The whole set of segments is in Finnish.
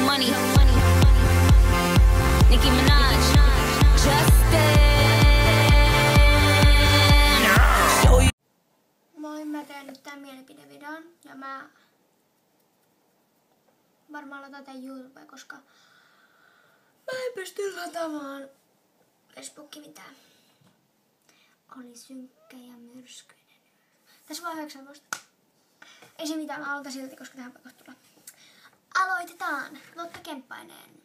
money. Nicki Minaj, Justin. Moi, mä teen nyt tän mielipidevideon ja mä varmaan laitan tän YouTubeen, koska mä en pysty lataamaan Facebookiin mitään. Oli synkkä ja myrskyinen. Tässä vaan 19. Ei se mitään, mä aloitan silti, koska tähän pakko tulla. Aloitetaan! Lotta Kemppainen.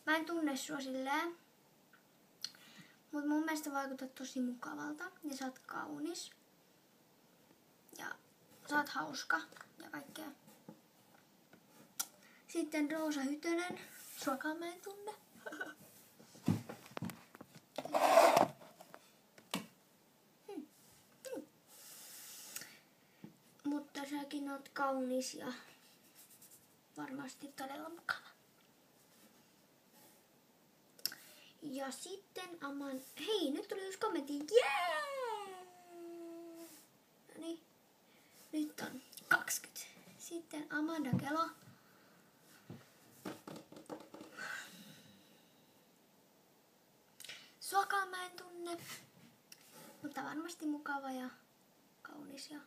Mä en tunne sua silleen, mut mun mielestä vaikutat tosi mukavalta ja sä oot kaunis. Ja sä oot hauska ja kaikkea. Sitten Roosa Hytönen. Suakaan mä en tunne. Mutta säkin oot kaunis ja varmasti todella mukava. Ja sitten Hei, nyt tuli yksi kommentti. Jee! Noniin. Nyt on 20. Sitten Amanda Kelo. Suakaan mä en tunne. Mutta varmasti mukava ja kaunis ja...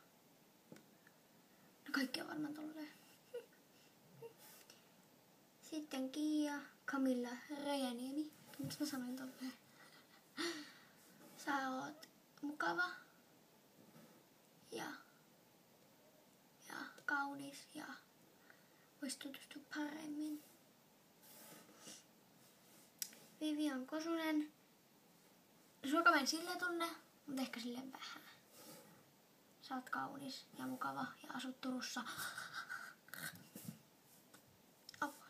No kaikki on varmaan tolleen. Sitten Kiia, Camilla Rejaniemi. Miksi mä sanoin tolleen? Sä oot mukava. Ja kaunis ja vois tutustua paremmin. Vivian Kosunen. Suoka mä en silleen tunne, mutta ehkä silleen vähän. Sä oot kaunis ja mukava ja asut Turussa. Apua.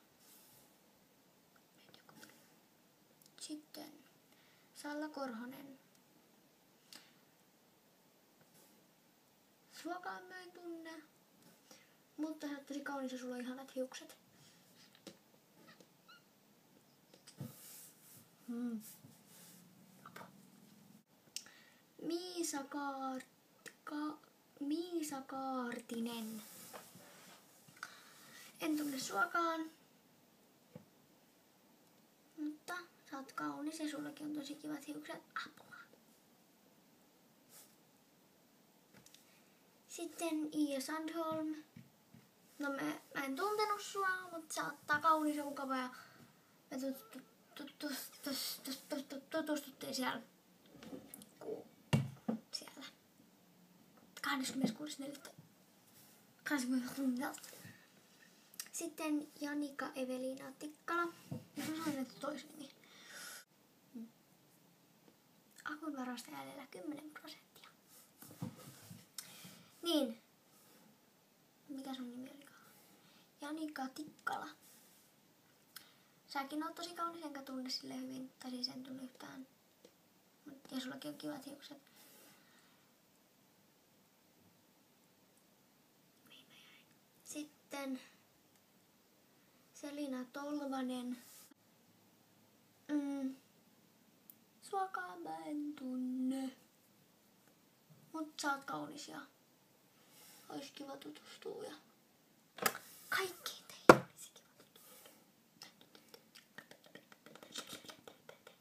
Sitten Salla Korhonen. Suokaan mä en tunne. Mutta sä oot tosi kaunis ja sulla on ihanat hiukset. Miisa Kaartinen. En tunne suakaan. Mutta sä oot kaunis ja sullakin on tosi kivat hiukset. Apua. Sitten Iia Sandholm. No mä en tuntenut sua, mutta sä oot kaunis ja mukava ja me tutustuttiin siellä 26.4. Sitten Janika Evelina Tikkala. Mä sanoin, että toisen nimi. Akun varasta jäljellä 10%. Niin. Mikä sun nimi olikaan? Janika Tikkala. Säkin oot tosi kaunis, enkä tunne sille hyvin. Tai siis en tunne yhtään. Ja sullakin on kivat hiukset. Sitten Selina Tolvanen. Suakaan mä en tunne. Mut sä oot kaunis ja ois kiva tutustua ja kaikkiin teille olisi kiva tutustua.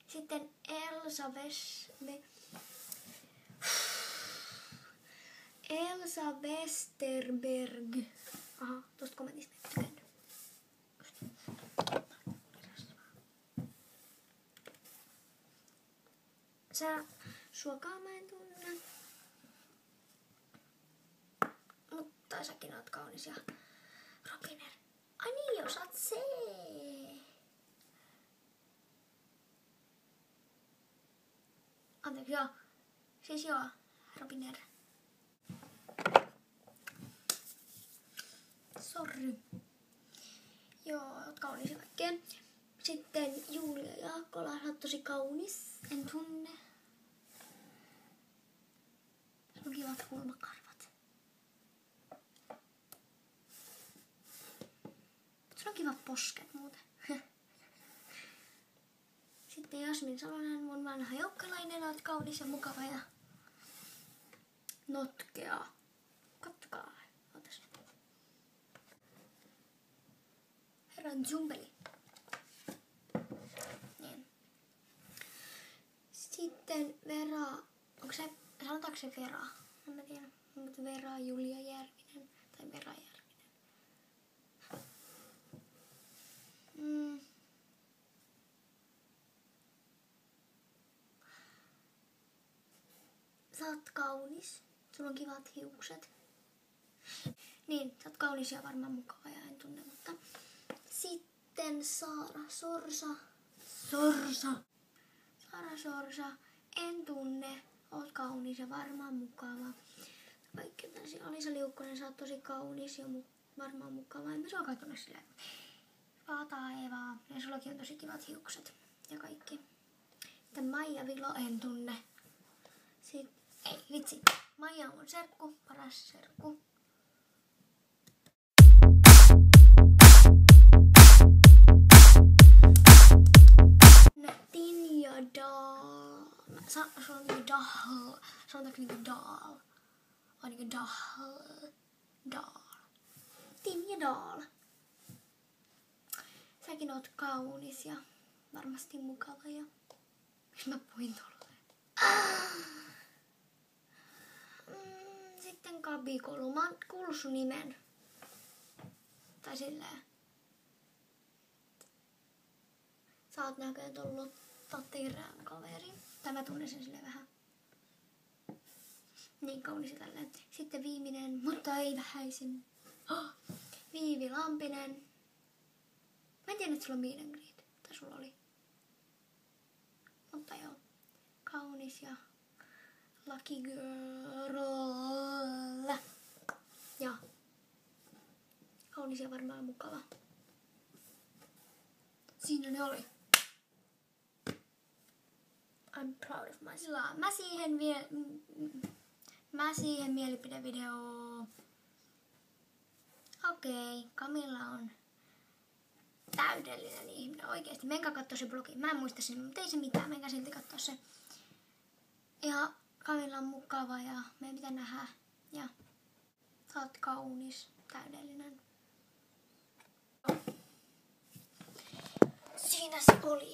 Sitten Elsa Westerberg. Aha, tosta kommentista en tykännyt. Suokaan mä en tunne. Mutta säkin oot kaunis ja Robiner. Ai niin, osaat C. Anteeksi, joo. Siis joo, Robiner. Sorry. Joo, oot kaunis ja kaikkeen. Sitten Julia Jaakkola, sä oot tosi kaunis. En tunne. Sulla on kivat kulmakarvat. Sulla on kivat posket muuten. Sitten Jasmin Salonen, mun vanha joukkalainen, oot kaunis ja mukava ja notkea. Kattokaa. Ootas. Veran Zumbeli. Niin. Sitten Vera, onko se, sanotaanko se Vera? En mä tiedä, mutta Vera Julia Järvinen tai Vera Järvinen. Sä oot kaunis. Sulla on kivat hiukset. Niin, sä oot kaunis ja varmaan mukava ja en tunne, mutta... Sitten Saara Sorsa. Saara Sorsa. En tunne. Oot kaunis ja varmaan mukava. Kaikki tällaisia. Alisa Liukkonen, sä oot tosi kaunis ja varmaan mukava. En mä sua kai tunne silleen. Vaataa Eevaa. Ja sullakin on tosi kivat hiukset. Ja kaikki. Sitten Maija Vilo en tunne. Sitten, ei vitsi. Maija on mun serkku. Paras serkku. Tinja Dahl. Sulla on niinku Dahl. Sanotaanko niinku Dahl? On niinku Dahl. Tinja Dahl. Säkin oot kaunis ja varmasti mukava ja... Miksi mä puhuin tolleen? Sitten Gabi Kolu. Mä oon kuullut sun nimen. Tai silleen. Sä oot näköjään ollut Tatirään kaveri. Tai mä tunnen sen silleen vähän. Niin kaunis ja tälleen. Sitten viimeinen, mutta ei vähäisin. Viivi Lampinen. Mä en tiedä, että sulla on meet and greet. Tai sulla oli. Mutta joo. Kaunis ja lucky girl. Ja kaunis ja varmaan mukava. Siinä ne oli. I'm proud of myself. Mä siihen mielipidevideoon. Okei, Camilla on täydellinen ihminen oikeesti. Menkää kattoo se blogi. Mä en muista sen, mutta ei se mitään. Menkää silti kattoo se. Ja Camilla on mukava ja meidän pitää nähdä. Ja sä oot kaunis, täydellinen. Siinä se oli.